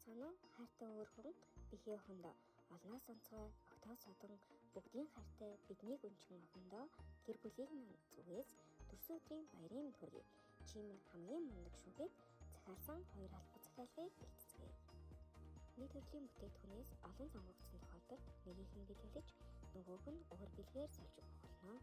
Санаа хайртай өөрхөн бихээ охиндоо олноос онцгой октоос содон бүгдийн хайртай биднийг өнчгөн охиндоо гэр бүлийг минь зүгээс төрсөн өдрийн баярын мэнд хүргэе. Чи минь хамгийн мундаг шүүгээд захиалсан хоёр албан захиалгыг бэлтгэцгээе. Нэг төрлийн бүтээгдэхүүнээс олон сонгогдсон тохиолдолд нэгийг нь бэлгэлж нөгөөг нь өөр бэлгээр сольж өгөх болно.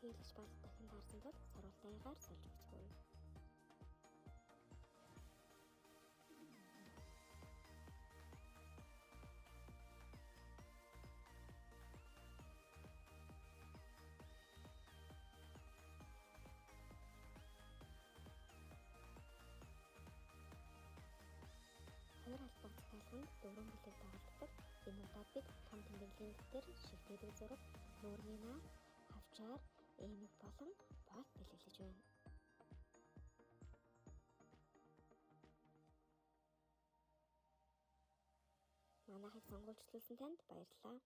Хийлгэж бол дахин таарсан тул саруултайгаар сольж өгцгөөе. Хоёр албан захиалганд дөрвөн бүлэг дагалддаг. Энэ удаад бид том тэмдэглэлийн дээр шигтэй зураг, нуурны нам, хавчаар, эмэг болон болт бэлгэлж байна. Манайхыг сонгуульчлуулсан танд баярлалаа.